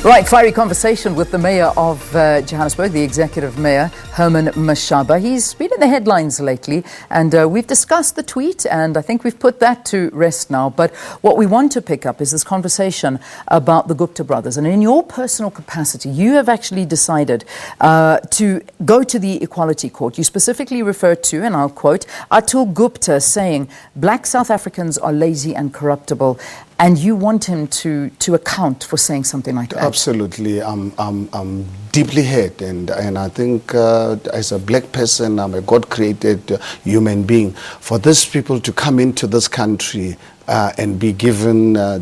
Right, fiery conversation with the Mayor of Johannesburg, the Executive Mayor, Herman Mashaba. He's been in the headlines lately, and we've discussed the tweet, and I think we've put that to rest now. But what we want to pick up is this conversation about the Gupta brothers. And in your personal capacity, you have actually decided to go to the Equality Court. You specifically refer to, and I'll quote, Atul Gupta saying, "Black South Africans are lazy and corruptible." And you want him to account for saying something like that? Absolutely. I'm deeply hurt, and I think as a black person, I'm a God-created human being. For these people to come into this country and be given our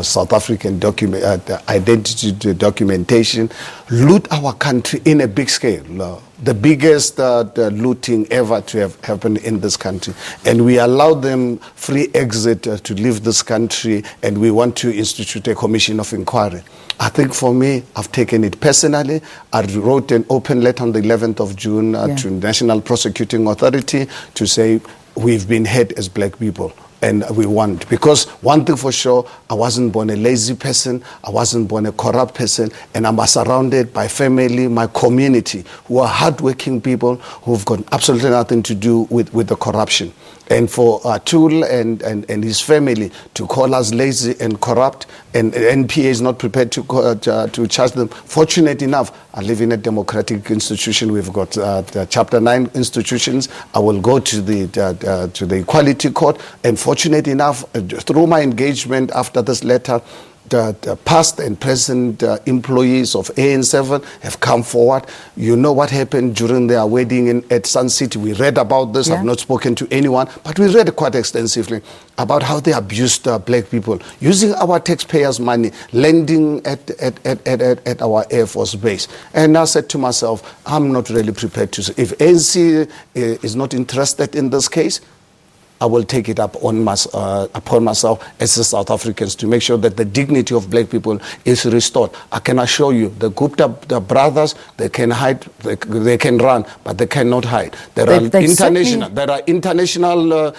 South African identity documentation, loot our country in a big scale. The biggest looting ever to have happened in this country. And we allow them free exit to leave this country, and we want to institute a commission of inquiry. I think for me, I've taken it personally. I wrote an open letter on the 11th of June to National Prosecuting Authority to say we've been hurt as black people. And we want, because one thing for sure, I wasn't born a lazy person, I wasn't born a corrupt person, and I'm surrounded by family, my community, who are hardworking people who've got absolutely nothing to do with the corruption. And for Atul and his family to call us lazy and corrupt, and NPA is not prepared to charge them. Fortunate enough, I live in a democratic institution. We've got the Chapter 9 institutions. I will go to the Equality Court, and fortunate enough, through my engagement after this letter, the past and present employees of AN7 have come forward. You know what happened during their wedding at Sun City. We read about this. I've not spoken to anyone, but we read quite extensively about how they abused black people, using our taxpayers' money, lending at our Air Force base. And I said to myself, I'm not really prepared to. If ANC is not interested in this case, I will take it up on upon myself as a South Africans to make sure that the dignity of black people is restored. I can assure you, the Gupta brothers, they can hide, they can run, but they cannot hide. There are international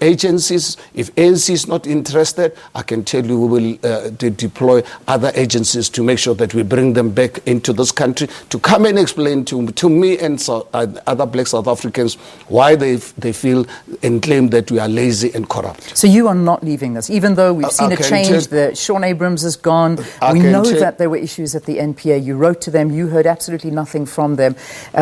agencies. If ANC is not interested, I can tell you we will deploy other agencies to make sure that we bring them back into this country to come and explain to me and other black South Africans why they feel and claim that we are lazy and corrupt. So you are not leaving this, even though we've seen a change. Sean Abrams is gone. We know that there were issues at the NPA. You wrote to them. You heard absolutely nothing from them.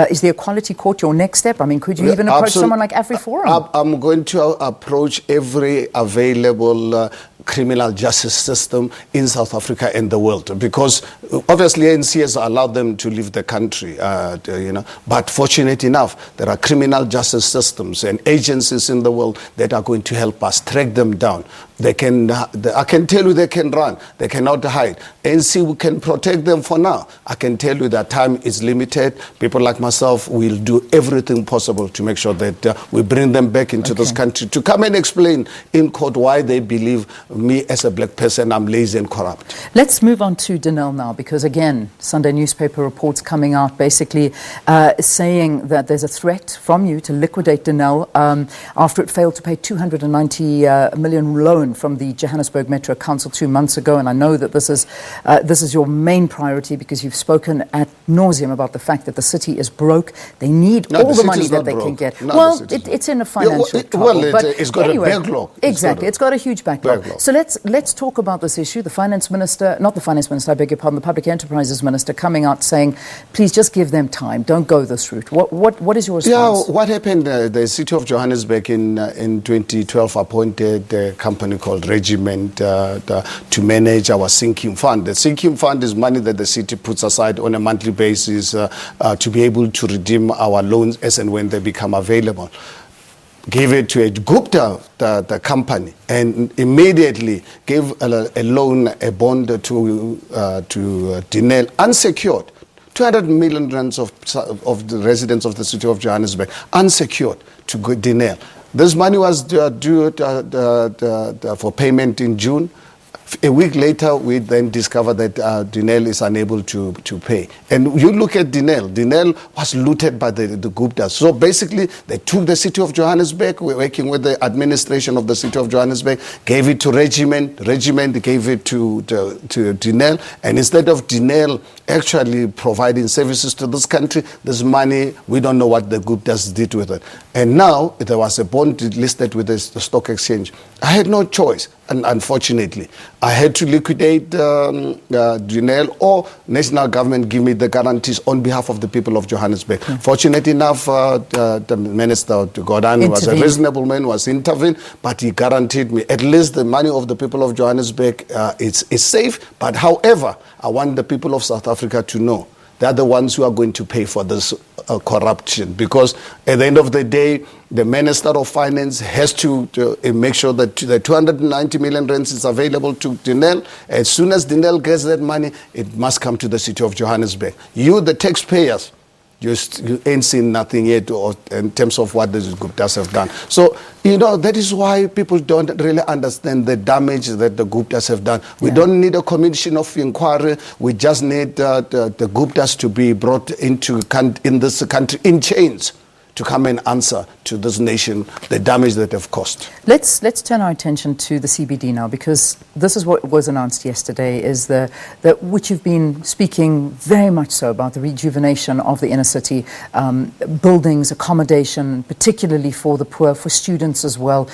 Is the Equality Court your next step? I mean, could you even approach someone like AfriForum? I'm going to approach every available criminal justice system in South Africa and the world, because obviously ANC has allowed them to leave the country, but fortunate enough, there are criminal justice systems and agencies in the world that are going to help us track them down. They can, I can tell you they can run, they cannot hide. ANC, we can protect them for now. I can tell you that time is limited. People like myself will do everything possible to make sure that we bring them back into this country to come and explain in court why they believe me as a black person, I'm lazy and corrupt. Let's move on to Denel now, because again, Sunday newspaper reports coming out basically saying that there's a threat from you to liquidate Denel after it failed to pay 290 million loan from the Johannesburg Metro Council 2 months ago. And I know that this is your main priority, because you've spoken at nauseum about the fact that the city is broke. They need all the money that they can get. Well, it's in a financial trouble. It's got a backlog. Exactly, it's got a huge backlog. So let's talk about this issue. The finance minister, not the finance minister, I beg your pardon, the public enterprises minister coming out saying, please just give them time. Don't go this route. What is your response? Yeah, what happened, the city of Johannesburg in 2012 appointed a company called Regiment to manage our sinking fund. The sinking fund is money that the city puts aside on a monthly basis to be able to redeem our loans as and when they become available. Gave it to a Gupta, the company, and immediately gave a loan, a bond to Denel, unsecured. 200 million rands of the residents of the city of Johannesburg, unsecured, to Denel. This money was due for payment in June. A week later, we then discovered that Dinel is unable to pay. And you look at Dinel was looted by the Guptas. So basically, they took the city of Johannesburg, working with the administration of the city of Johannesburg, gave it to Regiment gave it to Dinel. And instead of Dinel actually providing services to this country, this money, we don't know what the Guptas did with it. And now, there was a bond listed with the stock exchange. I had no choice, and unfortunately. I had to liquidate Dinel, or national government give me the guarantees on behalf of the people of Johannesburg. Fortunately enough, the Minister Gordhan was a reasonable man, was intervened, but he guaranteed me at least the money of the people of Johannesburg is safe. But however, I want the people of South Africa to know they're the ones who are going to pay for this corruption, because at the end of the day, the Minister of Finance has to make sure that the 290 million rands is available to Dinel. As soon as Dinel gets that money, it must come to the city of Johannesburg. You, the taxpayers, you ain't seen nothing yet in terms of what the Guptas have done. So, that is why people don't really understand the damage that the Guptas have done. We don't need a commission of inquiry. We just need the Guptas to be brought in this country in chains to come and answer to this nation the damage that they've caused. Let's turn our attention to the CBD now, because this is what was announced yesterday, is which you've been speaking very much so about, the rejuvenation of the inner city, buildings, accommodation, particularly for the poor, for students as well,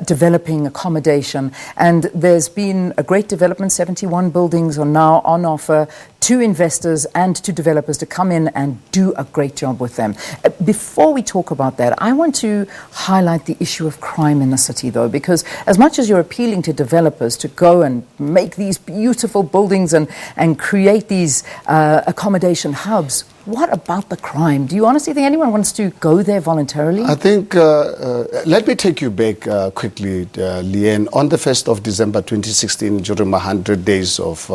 developing accommodation. And there's been a great development. 71 buildings are now on offer to investors and to developers to come in and do a great job with them. Before we talk about that, I want to highlight the issue of crime in the city, though, because as much as you're appealing to developers to go and make these beautiful buildings and create these accommodation hubs, what about the crime? Do you honestly think anyone wants to go there voluntarily? I think, let me take you back quickly, Leanne. On the 1st of December 2016, during my 100 days of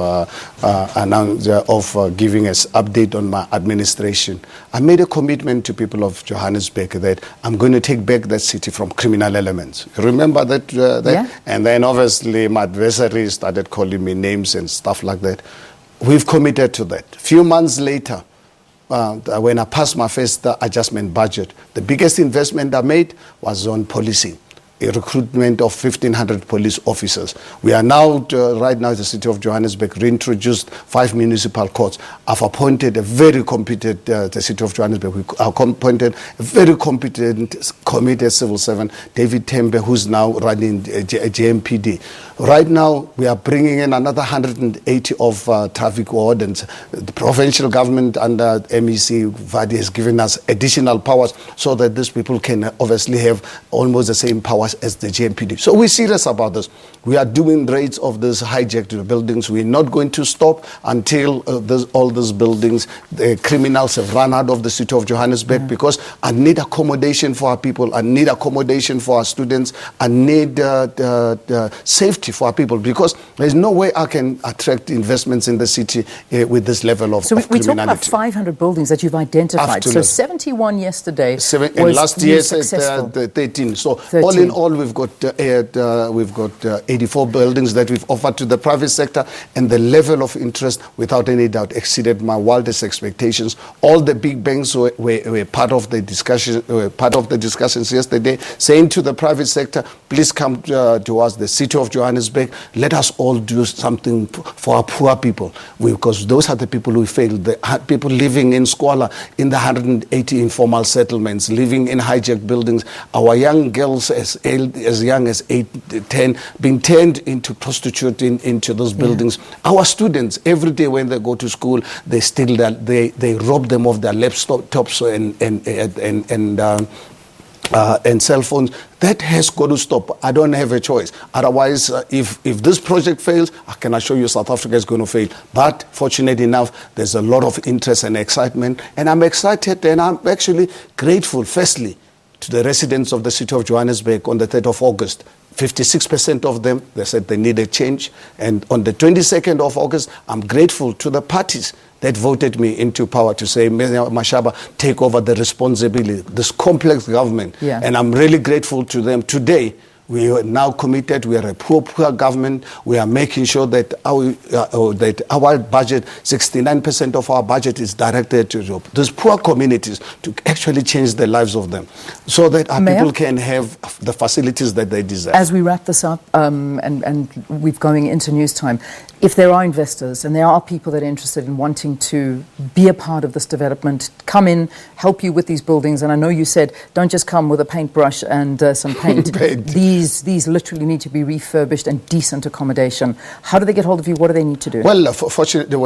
giving us update on my administration, I made a commitment to people of Johannesburg that I'm going to take back that city from criminal elements. Remember that? Yeah. And then obviously my adversaries started calling me names and stuff like that. We've committed to that. A few months later, when I passed my first adjustment budget, the biggest investment I made was on policing, a recruitment of 1,500 police officers. We are now, right now, the city of Johannesburg reintroduced 5 municipal courts. I've appointed a very competent, the city of Johannesburg, we appointed a very competent committed civil servant, David Tembe, who's now running JMPD. Right now, we are bringing in another 180 of traffic wardens. The provincial government under MEC Vadi has given us additional powers so that these people can obviously have almost the same powers as the JMPD. So we're serious about this. We are doing raids of these hijacked buildings. We're not going to stop until all these buildings, the criminals have run out of the city of Johannesburg, because I need accommodation for our people. I need accommodation for our students. I need safety for our people, because there's no way I can attract investments in the city with this level of criminality. So we talk about 500 buildings that you've identified. Absolutely. So 71 yesterday and was last year successful. 13. So 13. all in all, we've got 84 buildings that we've offered to the private sector, and the level of interest, without any doubt, exceeded my wildest expectations. All the big banks were part of the discussion, discussions yesterday, saying to the private sector, please come to us, the city of Johannesburg. Let us all do something for our poor people, because those are the people who failed. The people living in squalor, in the 180 informal settlements, living in hijacked buildings. Our young girls as young as 8, 10, being turned into prostitutes into those buildings. Our students, every day when they go to school, they steal they rob them of their laptops and cell phones. That has got to stop. I don't have a choice. Otherwise, if this project fails, I can assure you South Africa is going to fail. But fortunately enough, there's a lot of interest and excitement. And I'm excited, and I'm actually grateful, firstly, to the residents of the city of Johannesburg on the 3rd of August. 56% of them, they said they need a change. And on the 22nd of August, I'm grateful to the parties that voted me into power to say, Mashaba, take over the responsibility, this complex government. Yeah. And I'm really grateful to them. Today, We are now committed. We are a poor government. We are making sure that our budget, 69% of our budget is directed to those poor communities to actually change the lives of them so that our Mayor? people can have the facilities that they deserve. As we wrap this up, and we're going into news time, if there are investors and there are people that are interested in wanting to be a part of this development, come in, help you with these buildings. And I know you said, don't just come with a paintbrush and some paint. These literally need to be refurbished and decent accommodation. How do they get hold of you? What do they need to do? Well, fortunately,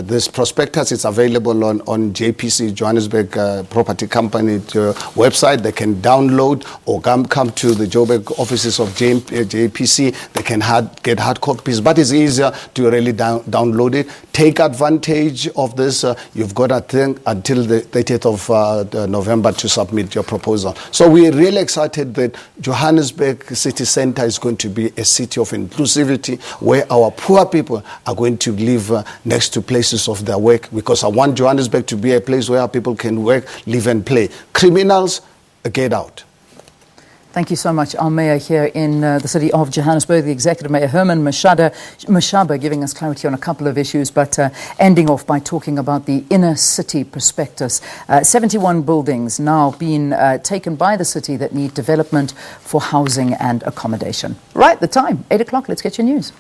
this prospectus is available on JPC, Johannesburg Property Company website. They can download or come to the Joburg offices of JPC. They can get hard copies, but it's easier to really download it. Take advantage of this. You've got, I think, until the 30th of November to submit your proposal. So we're really excited that Johannesburg City Centre is going to be a city of inclusivity where our poor people are going to live next to places of their work, because I want Johannesburg to be a place where our people can work, live and play. Criminals, get out. Thank you so much. Our mayor here in the city of Johannesburg, the executive mayor, Herman Mashaba, giving us clarity on a couple of issues, but ending off by talking about the inner city prospectus. 71 buildings now being taken by the city that need development for housing and accommodation. Right, the time, 8 o'clock. Let's get your news.